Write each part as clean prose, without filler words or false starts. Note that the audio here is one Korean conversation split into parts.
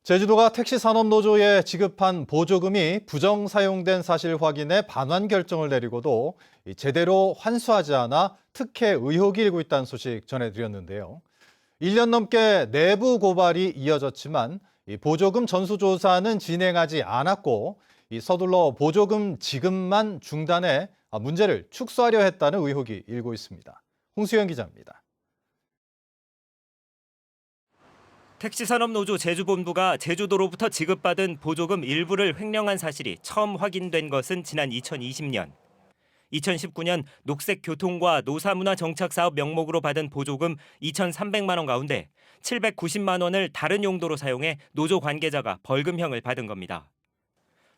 제주도가 택시산업노조에 지급한 보조금이 부정 사용된 사실 확인에 반환 결정을 내리고도 제대로 환수하지 않아 특혜 의혹이 일고 있다는 소식 전해드렸는데요. 1년 넘게 내부 고발이 이어졌지만 보조금 전수조사는 진행하지 않았고 서둘러 보조금 지급만 중단해 문제를 축소하려 했다는 의혹이 일고 있습니다. 홍수연 기자입니다. 택시산업노조 제주본부가 제주도로부터 지급받은 보조금 일부를 횡령한 사실이 처음 확인된 것은 지난 2020년. 2019년 녹색교통과 노사문화 정착사업 명목으로 받은 보조금 2,300만 원 가운데 790만 원을 다른 용도로 사용해 노조 관계자가 벌금형을 받은 겁니다.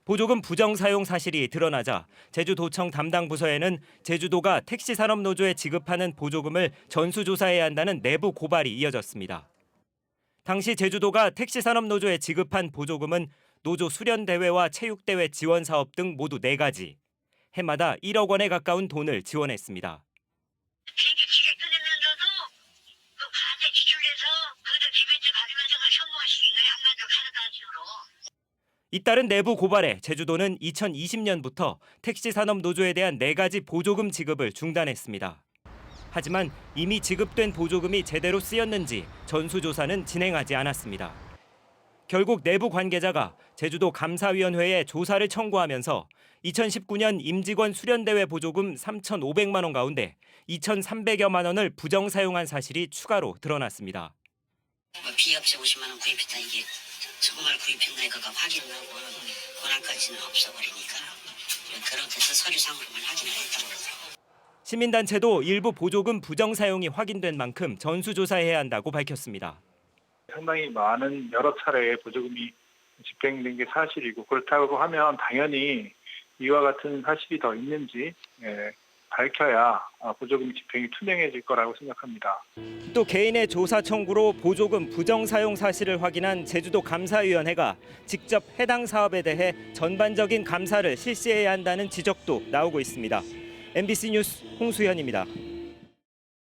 보조금 부정 사용 사실이 드러나자 제주도청 담당 부서에는 제주도가 택시산업노조에 지급하는 보조금을 전수조사해야 한다는 내부 고발이 이어졌습니다. 당시 제주도가 택시산업노조에 지급한 보조금은 노조 수련대회와 체육대회 지원사업 등 모두 4가지. 해마다 1억 원에 가까운 돈을 지원했습니다. 비행기 티켓 끊으면서도 그 과세 지출해서 그것도 디베이트 받으면서 그 성공시킨 거예요. 한만족 하겠다는 식으로. 잇따른 내부 고발에 제주도는 2020년부터 택시산업노조에 대한 4가지 보조금 지급을 중단했습니다. 하지만 이미 지급된 보조금이 제대로 쓰였는지 전수조사는 진행하지 않았습니다. 결국 내부 관계자가 제주도 감사위원회에 조사를 청구하면서 2019년 임직원 수련대회 보조금 3,500만 원 가운데 2,300여만 원을 부정 사용한 사실이 추가로 드러났습니다. 비업체 50만 원 구입했다 이게 정말 구입했나 이거가 확인하고 권한까지는 없어버리니까 그렇게 해서 서류상으로만 확인을 했다고 그러더라고요. 시민단체도 일부 보조금 부정 사용이 확인된 만큼 전수조사해야 한다고 밝혔습니다. 상당히 많은 여러 차례 보조금이 집행된 게 사실이고 그렇다고 하면 당연히 이와 같은 사실이 더 있는지 밝혀야 보조금 집행이 투명해질 거라고 생각합니다. 또 개인의 조사 청구로 보조금 부정 사용 사실을 확인한 제주도 감사위원회가 직접 해당 사업에 대해 전반적인 감사를 실시해야 한다는 지적도 나오고 있습니다. MBC 뉴스 홍수현입니다.